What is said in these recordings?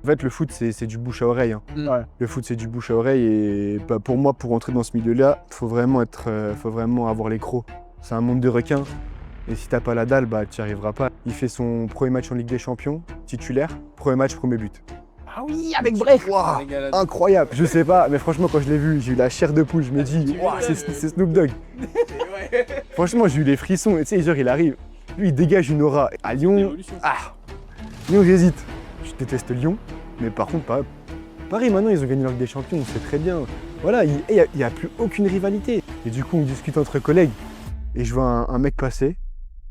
En fait, le foot, c'est du bouche à oreille. Hein. Ouais. Le foot, c'est du bouche à oreille et bah, pour moi, pour entrer dans ce milieu-là, faut vraiment avoir les crocs. C'est un monde de requins et si t'as pas la dalle, bah, tu n'y arriveras pas. Il fait son premier match en Ligue des Champions, titulaire, premier match, premier but. Ah oui, avec Bref. Waouh, incroyable. Je sais pas, mais franchement, quand je l'ai vu, j'ai eu la chair de poule. Je me dis, waouh, c'est Snoop Dogg. Franchement, j'ai eu les frissons. Tu sais, genre, il arrive, lui, il dégage une aura. À Lyon, Lyon, j'hésite. Je déteste Lyon, mais par contre, Paris, maintenant, ils ont gagné la Ligue des Champions, c'est très bien. Voilà, il n'y a plus aucune rivalité. Et du coup, on discute entre collègues. Et je vois un mec passer.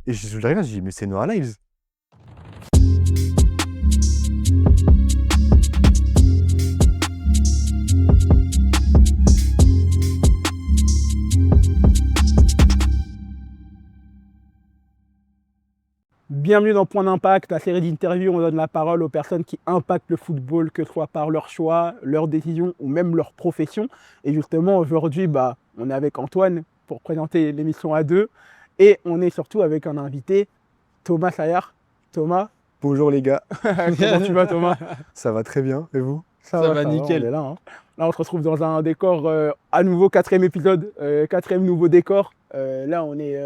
Et je le regarde, je dis, mais c'est Noah Lyles. Bienvenue dans Point d'Impact, la série d'interviews où on donne la parole aux personnes qui impactent le football, que ce soit par leur choix, leurs décisions ou même leur profession. Et justement, aujourd'hui, on est avec Antoine pour présenter l'émission à deux. Et on est surtout avec un invité, Thomas Sayar. Thomas, Bonjour les gars. comment tu vas Thomas? Ça va très bien, et vous? Ça va nickel. On est là, hein. Là, on se retrouve dans un décor, à nouveau, 4e épisode, 4e nouveau décor. Là, on est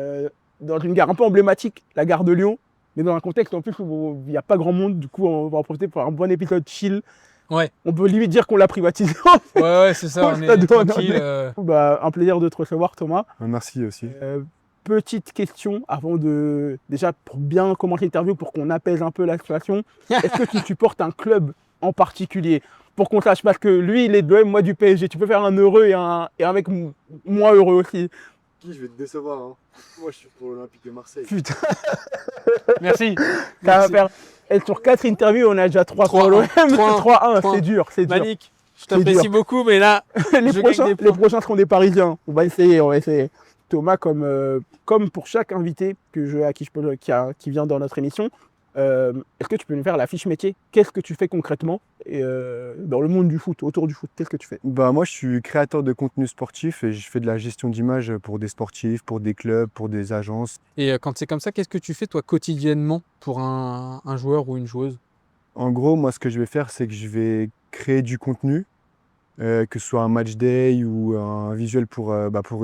dans une gare un peu emblématique, la gare de Lyon. Mais dans un contexte en plus où il n'y a pas grand monde, du coup on va en profiter pour un bon épisode chill. Ouais. On peut limite dire qu'on l'a privatisé. Ouais, c'est ça, on est tranquille. Un plaisir de te recevoir Thomas. Merci aussi. Petite question avant déjà pour bien commencer l'interview, pour qu'on apaise un peu la situation. Est-ce que tu supportes un club en particulier? Pour qu'on sache, parce que lui il est de l'OM, moi du PSG. Tu peux faire un heureux et un mec moins heureux aussi. Je vais te décevoir, hein. Moi je suis pour l'Olympique de Marseille. Putain. Merci. Ça va faire. Et sur 4 interviews, on a déjà 3 pour l'OM. 3-1, c'est dur, c'est dur. Manique, je t'apprécie beaucoup, mais là, les prochains seront des Parisiens. On va essayer. Thomas, comme pour chaque invité qui vient dans notre émission, est-ce que tu peux nous faire la fiche métier? Qu'est-ce que tu fais concrètement dans le monde du foot, autour du foot? Qu'est-ce que tu fais? Moi, je suis créateur de contenu sportif et je fais de la gestion d'image pour des sportifs, pour des clubs, pour des agences. Et quand c'est comme ça, qu'est-ce que tu fais toi quotidiennement pour un joueur ou une joueuse? En gros, moi, ce que je vais faire, c'est que je vais créer du contenu, que ce soit un match day ou un visuel pour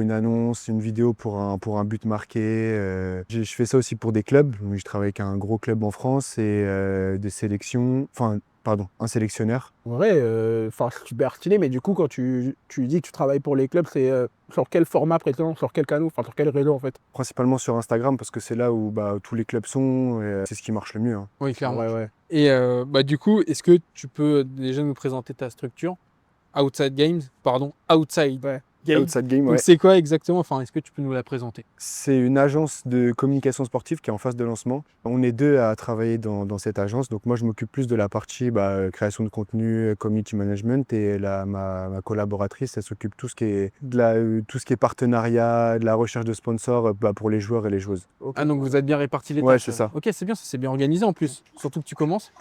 une annonce, une vidéo pour un but marqué. Je fais ça aussi pour des clubs. Je travaille avec un gros club en France et des sélections. Un sélectionneur. Ouais, super stylé, mais du coup, quand tu dis que tu travailles pour les clubs, c'est sur quel format présent, sur quel canal, sur quel réseau en fait? Principalement sur Instagram parce que c'est là où tous les clubs sont et c'est ce qui marche le mieux. Hein. Oui, clairement. Ouais. Et du coup, est-ce que tu peux déjà nous présenter ta structure? Outside Game. Outside Game, ouais. Donc c'est quoi exactement? Enfin, est-ce que tu peux nous la présenter? C'est une agence de communication sportive qui est en phase de lancement. On est 2 à travailler dans cette agence. Donc moi, je m'occupe plus de la partie création de contenu, community management et ma collaboratrice, elle s'occupe de tout ce qui est partenariat, de la recherche de sponsors pour les joueurs et les joueuses. Okay. Ah, donc vous êtes bien répartis les tâches? Ouais, c'est ça. Ok, c'est bien, ça c'est bien organisé en plus. Surtout que tu commences.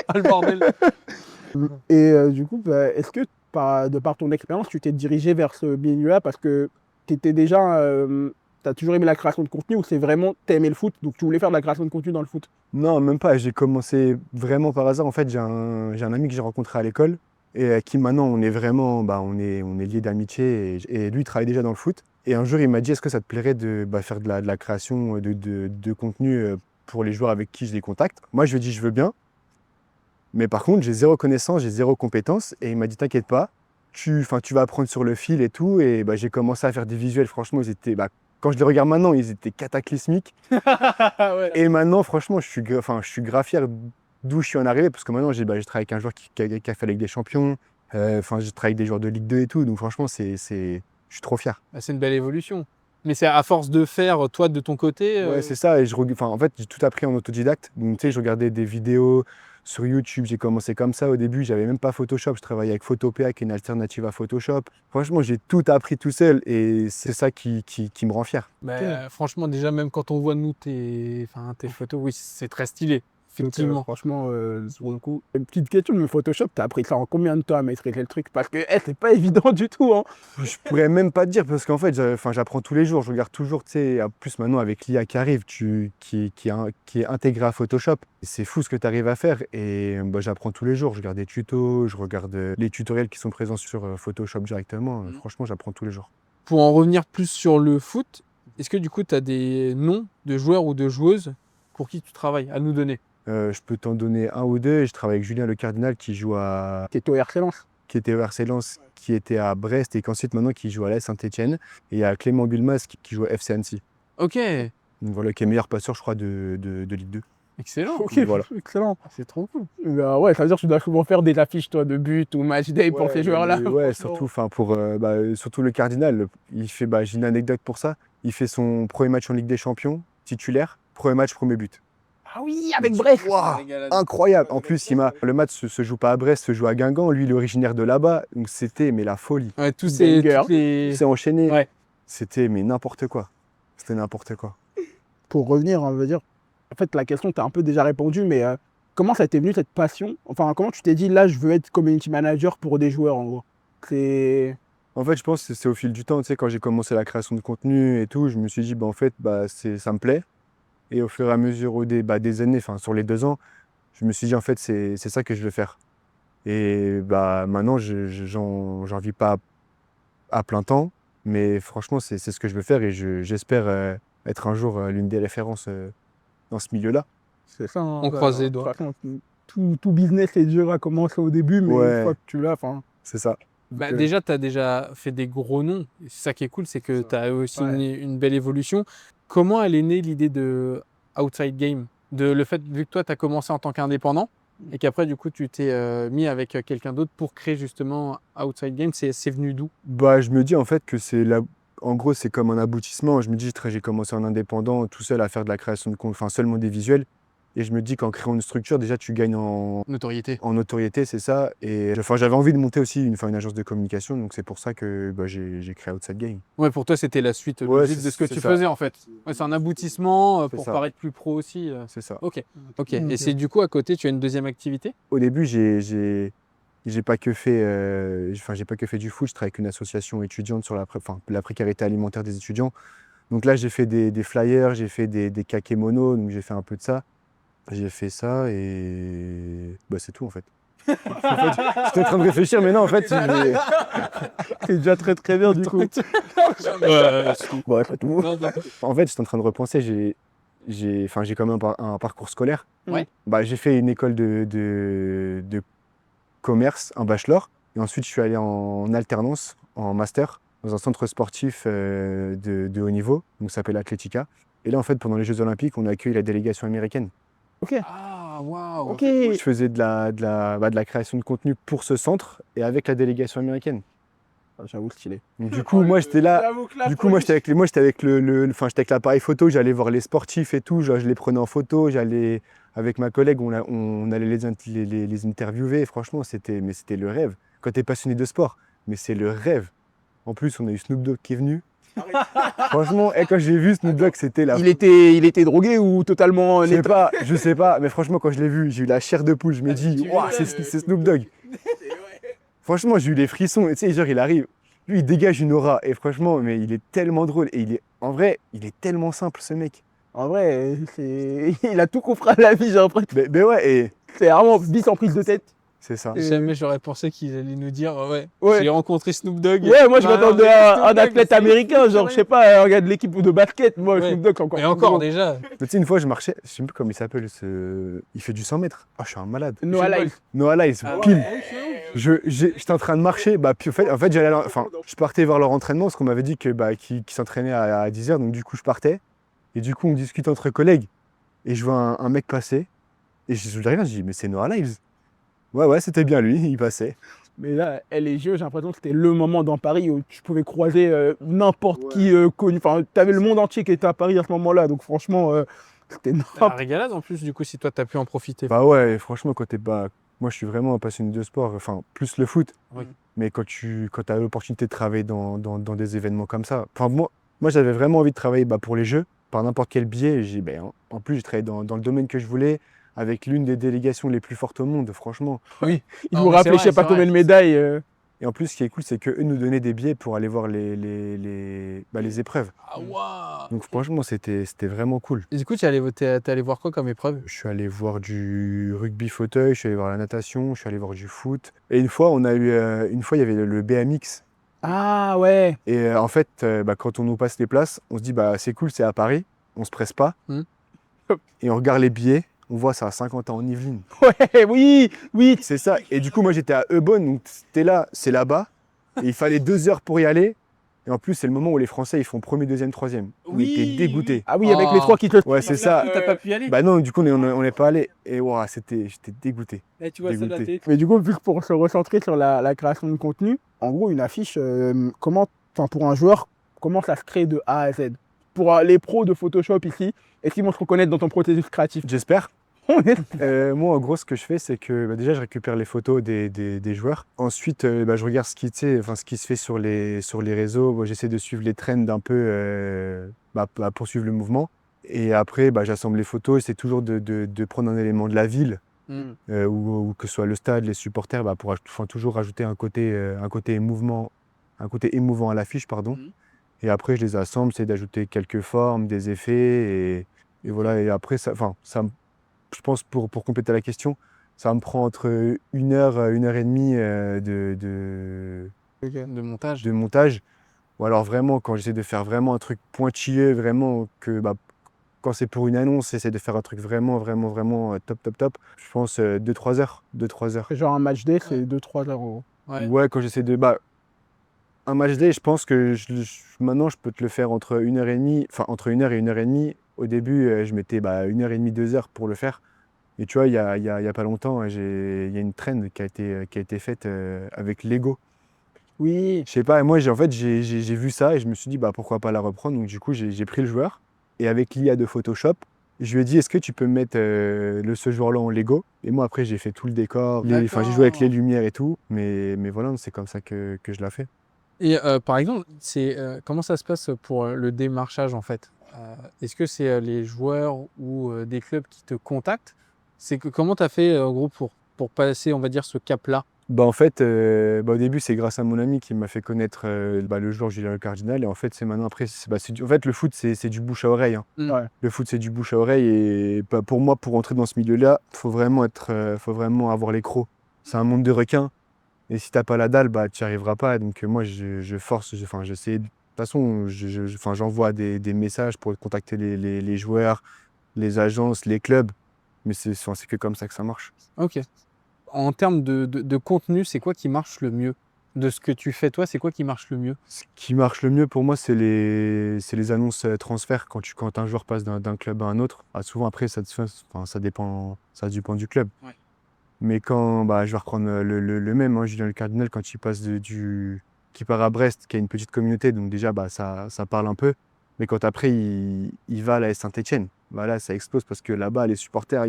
Ah, le bordel. Et du coup, est-ce que de par ton expérience, tu t'es dirigé vers ce milieu-là parce que tu étais déjà, t'as toujours aimé la création de contenu ou c'est vraiment t'aimais le foot, donc tu voulais faire de la création de contenu dans le foot? Non, même pas. J'ai commencé vraiment par hasard. En fait, j'ai un ami que j'ai rencontré à l'école et qui maintenant on est vraiment, on est liés d'amitié et lui il travaille déjà dans le foot. Et un jour il m'a dit, est-ce que ça te plairait de faire de la création de contenu pour les joueurs avec qui je les contacte? Moi je lui ai dit je veux bien. Mais par contre, j'ai zéro connaissance, j'ai zéro compétence. Et il m'a dit, t'inquiète pas, tu vas apprendre sur le fil et tout. Et j'ai commencé à faire des visuels. Franchement, ils étaient, quand je les regarde maintenant, ils étaient cataclysmiques. Ouais. Et maintenant, franchement, je suis grave fier d'où je suis en arrivé. Parce que maintenant, j'ai travaillé avec un joueur qui a fait la Ligue des Champions. J'ai travaillé avec des joueurs de Ligue 2 et tout. Donc franchement, je suis trop fier. C'est une belle évolution. Mais c'est à force de faire, toi, de ton côté Ouais, c'est ça. Et en fait, j'ai tout appris en autodidacte. Donc, tu sais, je regardais des vidéos sur YouTube. J'ai commencé comme ça au début. J'avais même pas Photoshop. Je travaillais avec Photopea, qui est une alternative à Photoshop. Franchement, j'ai tout appris tout seul. Et c'est ça qui me rend fier. Franchement, déjà, même quand on voit nous tes photos, oui, c'est très stylé. Effectivement. Franchement, sur le coup, une petite question, mais Photoshop, t'as appris ça en combien de temps à maîtriser le truc? Parce que c'est pas évident du tout, hein. Je pourrais même pas te dire parce qu'en fait, j'apprends tous les jours. Je regarde toujours, tu sais, en plus maintenant avec l'IA qui arrive, qui est intégré à Photoshop. C'est fou ce que tu arrives à faire et bah, j'apprends tous les jours. Je regarde des tutos, je regarde les tutoriels qui sont présents sur Photoshop directement. Franchement, j'apprends tous les jours. Pour en revenir plus sur le foot, est-ce que du coup, tu as des noms de joueurs ou de joueuses pour qui tu travailles à nous donner? Je peux t'en donner un ou deux. Je travaille avec Julien Le Cardinal qui joue T'es au RC Lens. qui était au RC Lens, qui était à Brest et qu'ensuite maintenant qui joue à l'AS Saint-Etienne. Et il y a Clément Bulmas qui joue à FC Annecy. Ok, Donc voilà, qui est meilleur passeur, je crois, de Ligue 2. excellent. Ok, Voilà. excellent. C'est trop cool. Bah ouais, ça veut dire que tu dois souvent faire des affiches, toi, de but ou match day pour ces joueurs-là. Ouais, franchement. surtout le Cardinal. Il fait, j'ai une anecdote pour ça. Il fait son premier match en Ligue des Champions, titulaire, premier match, premier but. Ah oui, avec Brest. Waouh, incroyable. En plus, le match se joue pas à Brest, se joue à Guingamp. Lui, il est originaire de là-bas. Donc c'était mais la folie. Ouais, toutes les- C'est enchaîné. Ouais. C'était mais n'importe quoi. C'était n'importe quoi. Pour revenir, on va dire, en fait, la question, t'as un peu déjà répondu, mais comment ça t'est venu cette passion? Enfin, comment tu t'es dit, là, je veux être community manager pour des joueurs, en gros? C'est... En fait, je pense que c'est au fil du temps. Tu sais, quand j'ai commencé la création de contenu et tout, je me suis dit, ça me plaît. Et au fur et à mesure des années, enfin sur les 2 ans, je me suis dit en fait c'est ça que je veux faire. Et maintenant j'en vis pas à plein temps, mais franchement c'est ce que je veux faire et j'espère être un jour l'une des références dans ce milieu-là. C'est ça, hein, On croise les doigts. de toute façon, tout business est dur à commencer au début, mais Ouais. une fois que tu l'as, enfin... C'est ça. Bah, Donc, déjà, tu as déjà fait des gros noms. Et c'est ça qui est cool, c'est que tu as aussi Ouais. une belle évolution. Comment elle est née l'idée de Outside Game? Le fait, vu que toi, tu as commencé en tant qu'indépendant et qu'après, du coup, tu t'es mis avec quelqu'un d'autre pour créer justement Outside Game, c'est venu d'où? Je me dis en fait que en gros c'est comme un aboutissement. Je me dis j'ai commencé en indépendant tout seul à faire de la création de contenu, enfin seulement des visuels. Et je me dis qu'en créant une structure, déjà tu gagnes en Notoriété. notoriété, c'est ça. Et j'avais envie de monter aussi une agence de communication, donc c'est pour ça que j'ai créé Outside Game. Ouais, pour toi, c'était la suite Ouais, logique de ce que c'est tu ça. faisais en fait. Ouais, c'est un aboutissement C'est pour ça. paraître plus pro aussi. C'est ça. Ok. Ok. Et c'est du coup à côté, tu as une deuxième activité? Au début, j'ai pas que fait, j'ai pas que fait du foot. Je travaille avec une association étudiante sur la précarité alimentaire des étudiants. Donc là, j'ai fait des flyers, j'ai fait des kakémonos, donc j'ai fait un peu de ça. J'ai fait ça et c'est tout en fait. En fait, j'étais en train de réfléchir, mais non, en fait, C'est déjà très très bien, du coup. Ouais, Ouais, c'est tout. non, non. en fait, j'étais en train de repenser. J'ai quand même un parcours scolaire. Ouais. J'ai fait une école de commerce, un bachelor. Et ensuite, je suis allé en alternance, en master, dans un centre sportif de haut niveau, donc ça s'appelle Atletica. Et là, en fait, pendant les Jeux Olympiques, on a accueilli la délégation américaine. Ok. Ah, waouh. Ok. Je faisais de la création de contenu pour ce centre et avec la délégation américaine. J'avoue, stylé. Donc, du coup, moi, j'étais là. Du coup, moi, j'étais avec l'appareil photo, j'allais voir les sportifs et tout, je les prenais en photo, j'allais avec ma collègue, on allait les interviewer. Et franchement, c'était le rêve. Quand tu es passionné de sport, mais c'est le rêve. En plus, on a eu Snoop Dogg qui est venu. Franchement, quand j'ai vu Snoop Dogg, c'était la. Il était drogué ou totalement Je sais pas, mais franchement, quand je l'ai vu, j'ai eu la chair de poule. Je me dis, waouh, c'est Snoop Dogg. Franchement, j'ai eu les frissons. Et tu sais, genre, il arrive, lui, il dégage une aura. Et franchement, mais il est tellement drôle. Et en vrai, il est tellement simple, ce mec. En vrai, il a tout compris à la vie, j'ai l'impression. Mais ouais, et C'est vraiment bis en prise de tête. c'est ça. Jamais j'aurais pensé qu'ils allaient nous dire Ouais. j'ai rencontré Snoop Dogg. Ouais, moi je Ah, m'attendais non, à Snoop un Dogg, athlète c'est- américain, genre je sais pas, regarde l'équipe de basket, moi Ouais. Snoop Dogg c'est encore. Et plus encore gros. déjà. Mais tu sais, une fois, je marchais, je sais même plus comment il s'appelle. Il fait du 100 mètres. Ah, je suis un malade. Noah Lyles. Noah Lyles, Ah pile. ouais. J'étais en train de marcher, puis en fait je partais voir leur entraînement parce qu'on m'avait dit qu'ils s'entraînaient à 10h, donc du coup je partais. Et du coup on discute entre collègues et je vois un mec passer et je dis rien, je dis mais c'est Noah Lyles. Ouais, c'était bien lui, il passait. Mais là, les JO, j'ai l'impression que c'était le moment dans Paris où tu pouvais croiser n'importe qui connu. Enfin, t'avais le monde entier qui était à Paris à ce moment-là, donc franchement, c'était La n'importe. régalade en plus, du coup, si toi t'as pu en profiter. Bah ouais, franchement quand t'es pas. Moi je suis vraiment un passionné de sport, enfin plus le foot. Oui. Mais quand tu as l'opportunité de travailler dans des événements comme ça, enfin moi j'avais vraiment envie de travailler pour les Jeux, par n'importe quel biais. En plus j'ai travaillé dans le domaine que je voulais, avec l'une des délégations les plus fortes au monde, franchement. Il Non, vous mais c'est rappelait, je sais vrai, pas c'est combien vrai. de médailles. Et en plus, ce qui est cool, c'est qu'eux nous donnaient des billets pour aller voir les épreuves. Ah, waouh. Donc franchement, c'était vraiment cool. Et du coup, t'es allé voir quoi comme épreuve? Je suis allé voir du rugby fauteuil, je suis allé voir la natation, je suis allé voir du foot. Et une fois, il y avait le BMX. Ah ouais. Et en fait, quand on nous passe les places, on se dit, bah c'est cool, c'est à Paris, on se presse pas. Mhm. Et on regarde les billets, on voit ça à 50 ans en Yvelines. Ouais, oui. C'est ça. Et du coup, moi, j'étais à Eubonne, donc c'était là, c'est là-bas. Et il fallait 2 heures pour y aller. Et en plus, c'est le moment où les Français, ils font premier, deuxième, troisième. On était dégoûtés. Ah oui, avec les Oh. trois qui te... Ouais, c'est ça. T'as pas pu y aller? Bah non, du coup, on n'est pas allé. Et ouah, j'étais dégoûté. Eh, tu vois, ça là, dégoûté. Mais du coup, vu que pour se recentrer sur la création de contenu, en gros, une affiche, pour un joueur, comment ça se crée de A à Z? Pour les pros de Photoshop ici, est-ce qu'ils vont se reconnaître dans ton processus créatif? J'espère. Moi, en gros, ce que je fais, c'est que déjà, je récupère les photos des joueurs. Ensuite, je regarde ce qui se fait sur les réseaux. Bon, j'essaie de suivre les trends un peu pour suivre le mouvement. Et après, j'assemble les photos. C'est toujours de prendre un élément de la ville, ou que ce soit le stade, les supporters, pour toujours rajouter un côté émouvant à l'affiche, pardon. Et après, je les assemble, c'est d'ajouter quelques formes, des effets. Et voilà. Et après, je pense, pour compléter la question, ça me prend entre 1 heure, 1 heure et demie de De montage. montage. Ou alors vraiment, quand j'essaie de faire vraiment un truc pointilleux, vraiment quand c'est pour une annonce, j'essaie de faire un truc vraiment, vraiment, vraiment top. Je pense 2-3 heures. 2-3 heures. Genre un match day, c'est 2-3 heures. Gros. Ouais. Ouais, quand j'essaie de... un match day, je pense que maintenant, je peux te le faire entre 1 heure et demie, entre 1 heure et 1 heure et demie. Au début, je mettais 1 heure et demie, 2 heures pour le faire. Et tu vois, il y a pas longtemps, il y a une trend qui a été faite avec Lego. Oui. Je sais pas, moi, j'ai vu ça et je me suis dit, pourquoi pas la reprendre. Donc, du coup, j'ai pris le joueur et avec l'IA de Photoshop, je lui ai dit, est-ce que tu peux me mettre ce joueur-là en Lego? Et moi, après, j'ai fait tout le décor. J'ai joué avec les lumières et tout. Mais voilà, c'est comme ça que je l'ai fait. Et par exemple, comment ça se passe pour le démarchage en fait? Est-ce que c'est les joueurs ou des clubs qui te contactent? Comment tu as fait en gros pour passer, on va dire, ce cap-là? En fait, au début, c'est grâce à mon ami qui m'a fait connaître le joueur Julien Le Cardinal. Et en fait, c'est maintenant, après, en fait, le foot, c'est du bouche à oreille. Hein. Ouais. Le foot, c'est du bouche à oreille. Et pour moi, pour entrer dans ce milieu-là, faut vraiment avoir les crocs. C'est un monde de requins. Et si t'as pas la dalle, tu n'y arriveras pas. Donc moi, je force, j'essaie. De toute façon, j'envoie des messages pour contacter les joueurs, les agences, les clubs. Mais c'est que comme ça que ça marche. Ok. En termes de contenu, c'est quoi qui marche le mieux? De ce que tu fais toi, c'est quoi qui marche le mieux? Ce qui marche le mieux pour moi, c'est les annonces transferts quand un joueur passe d'un club à un autre. Souvent après, ça dépend du club. Ouais. Mais quand je vais reprendre le même, hein, Julien Le Cardinal, quand il passe qui part à Brest, qui a une petite communauté, donc déjà ça parle un peu. Mais quand après il va à la Saint-Étienne, là ça explose parce que là-bas les supporters,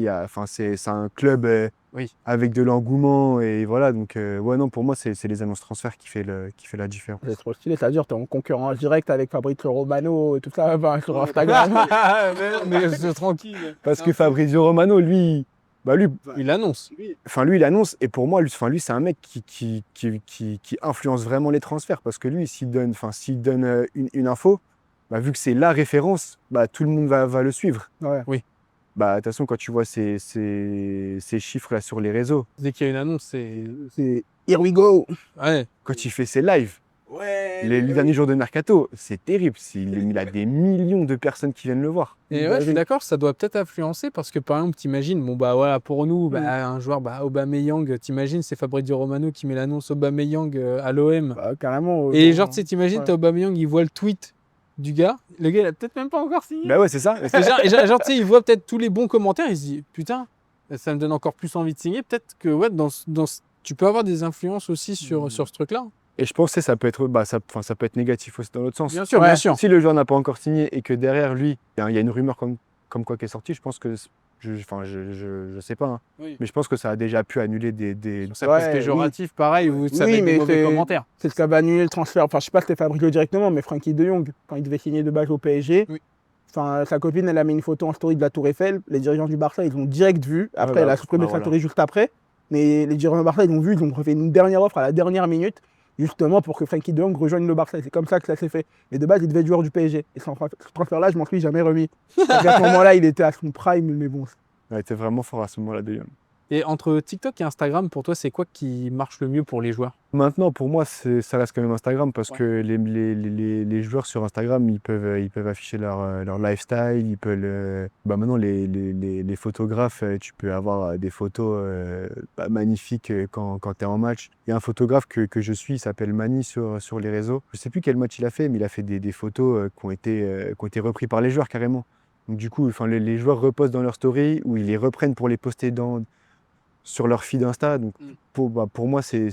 c'est un club Oui. avec de l'engouement et voilà. Donc non, pour moi c'est les annonces transferts qui fait la différence. C'est trop stylé, c'est-à-dire t'es en concurrence directe avec Fabrizio Romano et tout ça sur Instagram. mais c'est tranquille. Parce que Fabrizio Romano, lui, Il annonce. lui, il annonce. Et pour moi, lui, c'est un mec qui influence vraiment les transferts. Parce que lui, s'il donne une info, vu que c'est la référence, tout le monde va le suivre. Ouais. Oui. De toute façon, quand tu vois ces chiffres-là sur les réseaux, Dès qu'il y a une annonce, c'est. C'est here we go. Ouais. quand il fait ses lives, Ouais. les derniers jours de Mercato, c'est terrible. Il a des millions de personnes qui viennent le voir. Et ouais, je suis d'accord, ça doit peut-être influencer parce que par exemple, t'imagines, voilà, pour nous, un joueur, Aubameyang, t'imagines, c'est Fabrizio Romano qui met l'annonce Aubameyang à l'OM. Carrément. Et genre, tu sais, t'imagines, ouais. t'as Aubameyang, il voit le tweet du gars, le gars, il a peut-être même pas encore signé. Ouais, c'est ça. Et genre, tu sais, il voit peut-être tous les bons commentaires, il se dit, putain, ça me donne encore plus envie de signer. Peut-être que, ouais, tu peux avoir des influences aussi sur ce truc-là. Et je pense que ça peut être, ça peut être négatif aussi dans l'autre sens. Bien sûr, Ouais. bien sûr. Si le joueur n'a pas encore signé et que derrière lui, il y a une rumeur comme quoi qui est sortie, je pense que, je sais pas, hein, Oui. mais je pense que ça a déjà pu annuler des... Ça peut être péjoratif, pareil, ou ça va être des mauvais commentaires. C'est ce qui avait annulé le transfert. Enfin, je sais pas si c'était Fabrizio directement, mais Frankie de Jong, quand il devait signer de base au PSG, Oui. Enfin, sa copine, elle a mis une photo en story de la Tour Eiffel. Les dirigeants du Barça, ils ont direct vu. Après, elle a supprimé sa story juste après. Mais les dirigeants du Barça, ils ont vu, ils ont refait une dernière offre à la dernière minute, justement pour que Frenkie de Jong rejoigne le Barça. C'est comme ça que ça s'est fait. Mais de base, il devait être joueur du PSG. Et ce transfert-là, je m'en suis jamais remis. Parce qu'à ce moment-là, il était à son prime, mais bon. Il était vraiment fort à ce moment-là de Jong. Et entre TikTok et Instagram, pour toi, c'est quoi qui marche le mieux pour les joueurs? Maintenant, pour moi, ça reste quand même Instagram parce que les joueurs sur Instagram, ils peuvent afficher leur lifestyle, ils peuvent. Maintenant, les photographes, tu peux avoir des photos magnifiques quand tu es en match. Il y a un photographe que je suis, il s'appelle Mani sur les réseaux. Je ne sais plus quel match il a fait, mais il a fait des photos qui ont été repris par les joueurs carrément. Donc, du coup, les joueurs repostent dans leur story ou ils les reprennent pour les poster sur leur feed Insta. Donc, pour moi, c'est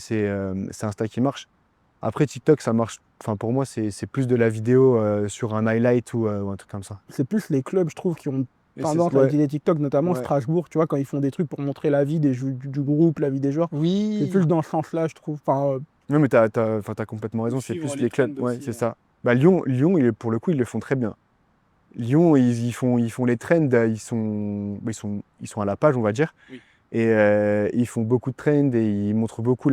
Insta qui marche. Après, TikTok, ça marche. Enfin, pour moi, c'est plus de la vidéo sur un highlight ou un truc comme ça. C'est plus les clubs, je trouve, qui ont Et tendance c'est- à ouais. utiliser TikTok, notamment Ouais. Strasbourg, tu vois, quand ils font des trucs pour montrer la vie du groupe, la vie des joueurs. C'est Oui. plus dans ce sens-là, je trouve. Enfin, Non, mais t'as complètement raison. C'est suivre plus les les clubs. trends Ouais, aussi, c'est ouais. ça. Lyon, pour le coup, ils le font très bien. Lyon, ils font les trends. Ils sont à la page, on va dire. Oui. Et ils font beaucoup de trends et ils montrent beaucoup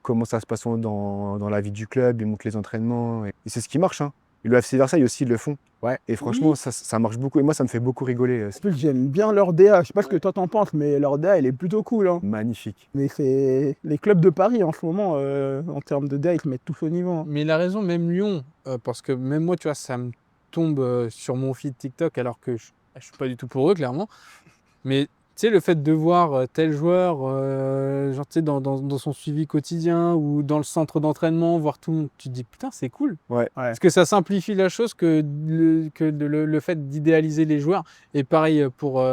comment ça se passe dans la vie du club. Ils montrent les entraînements. Et c'est ce qui marche. Hein. Et le FC Versailles aussi, ils le font. Ouais. Et franchement, Oui. ça marche beaucoup. Et moi, ça me fait beaucoup rigoler. en C'est plus, j'aime bien leur DA. Je sais pas ce que toi t'en penses, mais leur DA, elle est plutôt cool. Hein. magnifique. Mais c'est les clubs de Paris en ce moment, en termes de DA, ils se mettent tous au niveau. Hein. Mais il a raison, même Lyon, parce que même moi, tu vois, ça me tombe sur mon feed TikTok alors que je suis pas du tout pour eux, clairement. Mais tu sais, le fait de voir tel joueur, genre, tu sais, dans son suivi quotidien ou dans le centre d'entraînement, voir tout le monde, tu te dis, putain, c'est cool. Ouais. Parce que ça simplifie la chose que le fait d'idéaliser les joueurs. Et pareil pour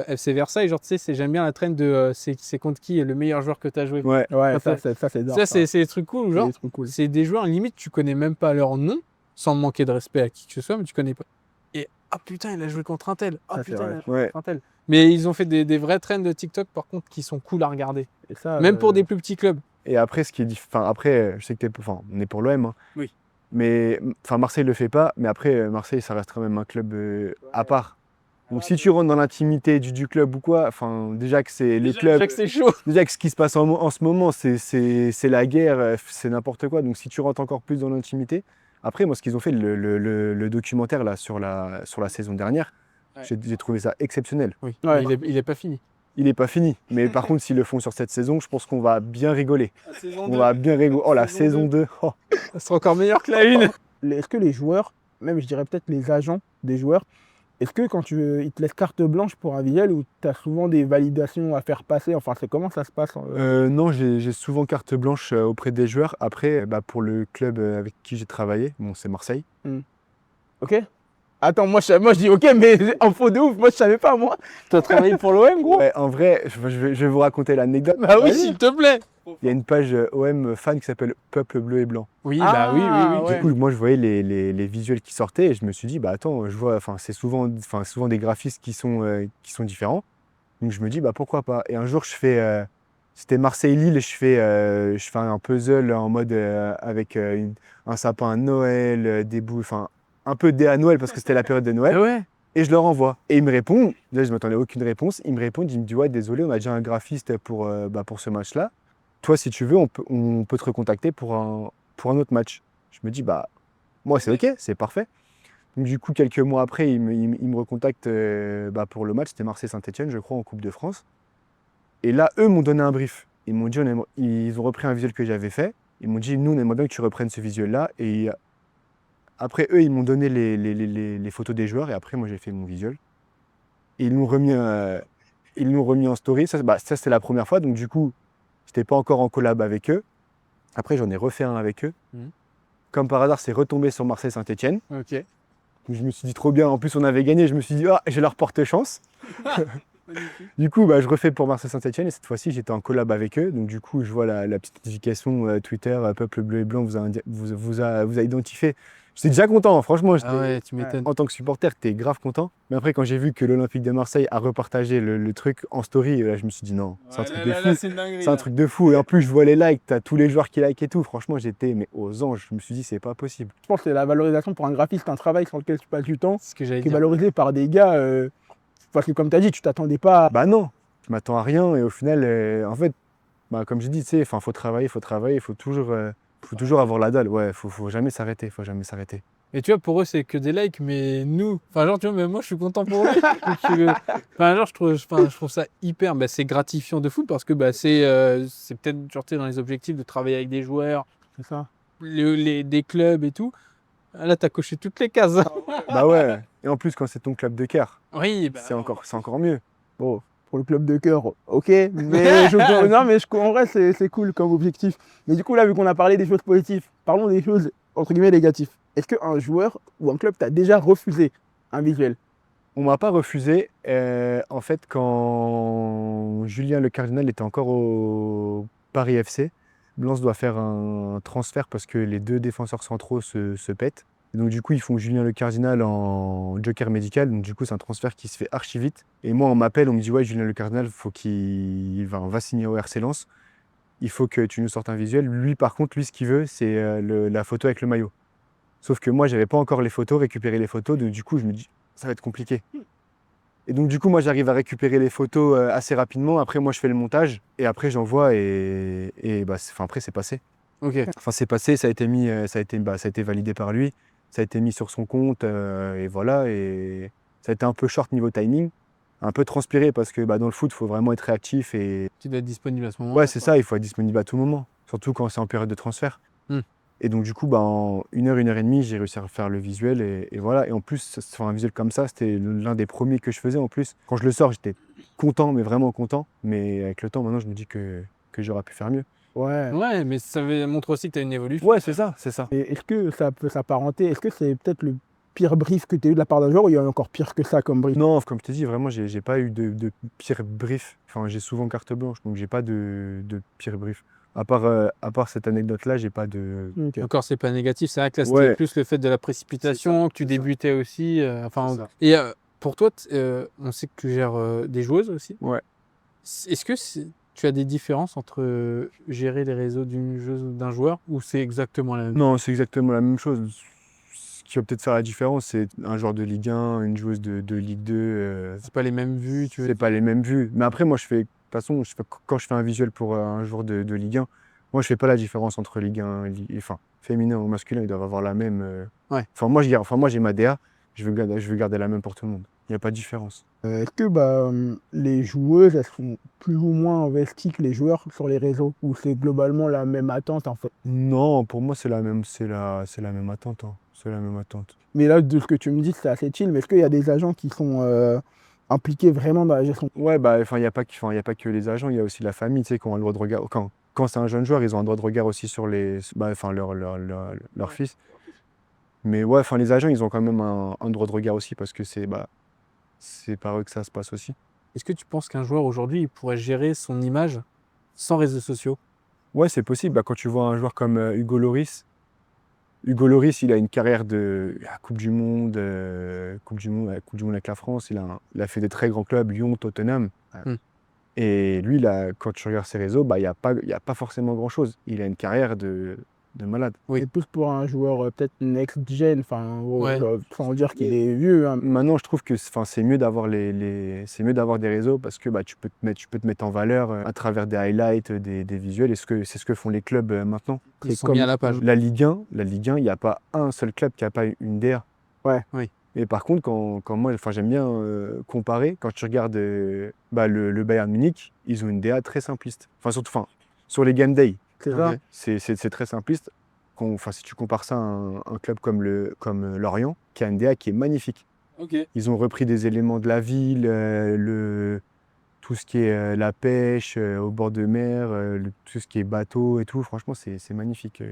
FC Versailles, genre, tu sais, j'aime bien la trend de c'est contre qui est le meilleur joueur que tu as joué. Ouais. Ouais, Ça, ça c'est d'or. Ça, c'est des trucs cool, C'est genre. des trucs cool. C'est des joueurs, limite, tu connais même pas leur nom, sans manquer de respect à qui que ce soit, mais tu connais pas. Et ah putain, il a joué contre un tel. Ah Ça, c'est putain, vrai. il a joué Ouais. contre un tel. Mais ils ont fait des vrais trends de TikTok, par contre, qui sont cool à regarder. Et ça, Même pour des plus petits clubs. Et après, après, je sais que on est pour l'OM. Hein. Oui. Mais Marseille le fait pas. Mais après, Marseille, ça reste quand même un club à part. Donc si tu rentres dans l'intimité du club ou quoi, déjà que c'est le club, Chaque c'est chaud. déjà que ce qui se passe en ce moment, c'est la guerre, c'est n'importe quoi. Donc si tu rentres encore plus dans l'intimité, après moi ce qu'ils ont fait, le documentaire là sur la saison dernière, Ouais. j'ai trouvé ça exceptionnel. Oui, Ouais. mais il est pas fini. Il n'est pas fini, mais par contre s'ils le font sur cette saison, je pense qu'on va bien rigoler. On va bien rigoler. Oh la saison 2. Oh. Ça sera encore meilleur que la une. Est-ce que les joueurs, même je dirais peut-être les agents des joueurs, est-ce que quand ils te laissent carte blanche pour un visuel ou tu as souvent des validations à faire passer? Enfin, c'est comment ça se passe? Non, j'ai souvent carte blanche auprès des joueurs. Après, pour le club avec qui j'ai travaillé, bon, c'est Marseille. Ok? Attends, moi je dis ok, mais en faux de ouf, moi je savais pas, moi. Tu as travaillé pour l'OM, gros? Ouais, en vrai, je vais vous raconter l'anecdote. Bah oui, Vas-y. s'il te plaît. Il y a une page OM fan qui s'appelle Peuple Bleu et Blanc. Oui, Ah, bah oui, oui, oui. ouais. Du coup, moi, je voyais les visuels qui sortaient et je me suis dit, attends, je vois, c'est souvent des graphistes qui sont différents. Donc, je me dis, pourquoi pas. Et un jour, c'était Marseille-Lille, je fais un puzzle en mode avec un sapin de Noël, des boules, un peu dé à Noël parce que c'était la période de Noël. Ah ouais. Et je leur envoie. Et ils me répondent, là je ne m'attendais à aucune réponse, ils me répondent, ils me disent ouais désolé, on a déjà un graphiste pour ce match-là. Toi si tu veux, on peut te recontacter pour un autre match. Je me dis moi c'est ok, c'est parfait. Donc du coup quelques mois après, ils me recontactent pour le match, c'était Marseille-Saint-Etienne je crois en Coupe de France. Et là eux m'ont donné un brief. Ils m'ont dit, ils ont repris un visuel que j'avais fait. Ils m'ont dit nous on aimerait bien que tu reprennes ce visuel-là. Et après, eux, ils m'ont donné les photos des joueurs et après, moi, j'ai fait mon visuel. Et ils l'ont remis en story. Ça, c'était la première fois. Donc, du coup, je n'étais pas encore en collab avec eux. Après, j'en ai refait un avec eux. Mhm. Comme par hasard, c'est retombé sur Marseille-Saint-Etienne. Ok. Donc, je me suis dit trop bien. En plus, on avait gagné. Je me suis dit, j'ai leur porte-chance. Du coup, je refais pour Marseille-Saint-Etienne et cette fois-ci, j'étais en collab avec eux. Donc, du coup, je vois la petite notification Twitter, Peuple Bleu et Blanc vous a identifié. J'étais déjà content, franchement. Ah ouais, tu m'étonnes. En tant que supporter, t'es grave content. Mais après, quand j'ai vu que l'Olympique de Marseille a repartagé le truc en story, là, je me suis dit non, c'est un truc de fou. c'est une dinguerie. C'est un truc de fou. Et en plus, je vois les likes, t'as tous les joueurs qui like et tout. Franchement, j'étais mais aux anges. Je me suis dit, c'est pas possible. Je pense que c'est la valorisation pour un graphiste, un travail sur lequel tu passes du temps, C'est ce que j'allais qui est dire. valorisé par des gars. Parce que comme tu as dit, tu t'attendais pas. Bah non, je m'attends à rien. Et au final, en fait, bah, comme j'ai dit, tu sais, faut travailler, il faut toujours avoir la dalle. Ouais, faut jamais s'arrêter, faut jamais s'arrêter. Et tu vois, pour eux, c'est que des likes, mais nous, enfin, genre, tu vois, même moi, je suis content pour eux. Enfin, genre, je trouve ça hyper, bah, c'est gratifiant de fou parce que bah, c'est peut-être, genre, tu sais, dans les objectifs de travailler avec des joueurs, C'est ça. des clubs et tout. Ah, là, t'as coché toutes les cases. Bah ouais. Et en plus, quand c'est ton club de cœur, Oui, bah, c'est encore mieux. Bon, pour le club de cœur, ok. Mais non, mais en vrai, c'est cool comme objectif. Mais du coup, là, vu qu'on a parlé des choses positives, parlons des choses, entre guillemets, négatives. Est-ce qu'un joueur ou un club t'a déjà refusé un visuel? On m'a pas refusé. En fait, quand Julien Le Cardinal était encore au Paris FC, Lens doit faire un transfert parce que les deux défenseurs centraux se pètent. Et donc du coup, ils font Julien Le Cardinal en joker médical. Donc du coup, c'est un transfert qui se fait archi vite. Et moi, on m'appelle, on me dit ouais, Julien Le Cardinal, on va signer au RC Lens. Il faut que tu nous sortes un visuel. Lui, par contre, ce qu'il veut, c'est la photo avec le maillot. Sauf que moi, j'avais pas encore les photos, récupéré les photos. Donc du coup, je me dis ça va être compliqué. Et donc du coup, moi, j'arrive à récupérer les photos assez rapidement. Après, moi, je fais le montage et après, j'envoie et bah, après, c'est passé. ok. Enfin, c'est passé, ça a été validé par lui, ça a été mis sur son compte et voilà. Et ça a été un peu short niveau timing, un peu transpiré parce que bah, dans le foot, il faut vraiment être réactif et Tu dois être disponible à ce moment-là. ouais, c'est ça, il faut être disponible à tout moment, surtout quand c'est en période de transfert. Hmm. Et donc du coup, bah, en 1 heure et demie, j'ai réussi à faire le visuel et voilà. Et en plus, faire un visuel comme ça, c'était l'un des premiers que je faisais en plus. Quand je le sors, j'étais content, mais vraiment content. Mais avec le temps, maintenant, je me dis que j'aurais pu faire mieux. Ouais. Ouais, mais montre aussi que tu as une évolution. Ouais, c'est ça, c'est ça. Et est-ce que ça peut s'apparenter? Est-ce que c'est peut-être le pire brief que tu as eu de la part d'un joueur ou il y a encore pire que ça comme brief? Non, comme je t'ai dit, vraiment, j'ai pas eu de pire brief. Enfin, j'ai souvent carte blanche, donc j'ai pas de pire brief. À part cette anecdote-là, j'ai pas de. Ok. Encore, c'est pas négatif. C'est vrai que là, c'était Ouais. plus le fait de la précipitation, que tu débutais aussi. Et pour toi, on sait que tu gères des joueuses aussi. Ouais. Est-ce que tu as des différences entre gérer les réseaux d'une joueuse ou d'un joueur ou c'est exactement la même? Non, c'est exactement la même chose. Ce qui va peut-être faire la différence, c'est un joueur de Ligue 1, une joueuse de Ligue 2. C'est pas les mêmes vues, tu veux C'est pas les mêmes vues. Mais après, moi, de toute façon, quand je fais un visuel pour un joueur de Ligue 1, moi, je fais pas la différence entre Ligue 1 enfin, féminin ou masculin, ils doivent avoir la même. Ouais. Enfin, moi, j'ai ma DA, je veux garder la même pour tout le monde. Il n'y a pas de différence. Est-ce que les joueuses, elles sont plus ou moins investies que les joueurs sur les réseaux ou c'est globalement la même attente en fait? Non, pour moi, c'est la même attente. Hein. C'est la même attente. Mais là, de ce que tu me dis, c'est assez chill. Mais est-ce qu'il y a des agents qui sont impliqués vraiment dans la gestion? Ouais, bah, enfin, il n'y a pas que les agents, il y a aussi la famille, tu sais, qui ont un droit de regard. Quand c'est un jeune joueur, ils ont un droit de regard aussi sur leur fils. Mais ouais, enfin, les agents, ils ont quand même un droit de regard aussi parce que c'est par eux que ça se passe aussi. Est-ce que tu penses qu'un joueur aujourd'hui, il pourrait gérer son image sans réseaux sociaux? Ouais, c'est possible. Bah, quand tu vois un joueur comme Hugo Lloris, il a une carrière de Coupe du Monde, Coupe du Monde avec la France. Il a fait des très grands clubs, Lyon, Tottenham. Hmm. Et lui, là, quand tu regardes ses réseaux, bah, il n'y a pas forcément grand-chose. Il a une carrière de malade. Oui. C'est plus pour un joueur peut-être next-gen, Ouais. sans dire qu'il est vieux. Hein. Maintenant, je trouve que c'est mieux d'avoir c'est mieux d'avoir des réseaux parce que bah, tu peux te mettre en valeur à travers des highlights, des visuels. Et c'est ce que font les clubs maintenant. Ils sont mis à la page. La Ligue 1, il n'y a pas un seul club qui n'a pas une DA. Ouais. Oui. Et par contre, quand moi, j'aime bien comparer, quand tu regardes le Bayern Munich, ils ont une DA très simpliste. Surtout sur les game day, C'est ça. Ok. c'est très simpliste. Si tu compares ça à un club comme Lorient, qui a une DA qui est magnifique. Ok. Ils ont repris des éléments de la ville, tout ce qui est la pêche au bord de mer, tout ce qui est bateau et tout. Franchement, c'est magnifique.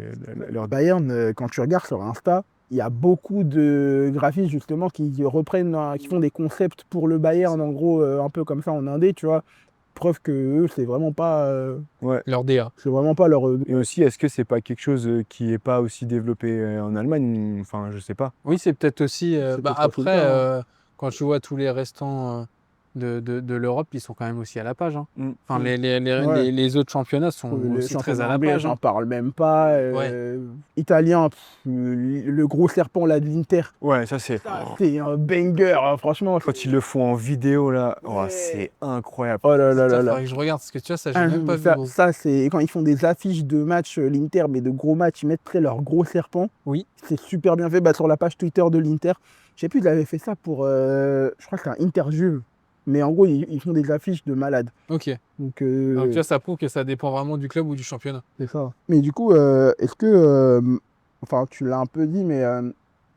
Bayern, quand tu regardes sur Insta, il y a beaucoup de graphistes justement qui font des concepts pour le Bayern, en gros, un peu comme ça en indé, tu vois. preuve que eux, c'est vraiment pas Leur DA. leur. Et aussi, est-ce que c'est pas quelque chose qui est pas aussi développé en Allemagne? Enfin, je sais pas. Oui, c'est peut-être aussi. C'est Bah, peut-être aussi le après, cas, hein. quand tu vois tous les restants de l'Europe, ils sont quand même aussi à la page, hein. Mm. Enfin, Ouais. les autres championnats sont Les aussi très championnats à la anglais, page, j'en hein. parle même pas. Italien, le gros serpent là de l'Inter. Ouais, ça c'est. C'est un banger, hein, franchement. Quand ils le font en vidéo là, oh, Ouais. c'est incroyable. Oh là là Ça, là là. faudrait que je regarde, parce que tu vois, ça, j'ai Ah, même pas vu, ça, gros. ça, c'est quand ils font des affiches de matchs, l'Inter, mais de gros matchs, ils mettent près leur gros serpent. Oui. C'est super bien fait. Bah, sur la page Twitter de l'Inter, je sais plus, ils avaient fait ça pour. Je crois que c'est un Interjuve. Mais en gros, ils font des affiches de malades. Ok. Donc, Donc, tu vois, ça prouve que ça dépend vraiment du club ou du championnat. c'est ça. Mais du coup, est-ce que. Enfin, tu l'as un peu dit, mais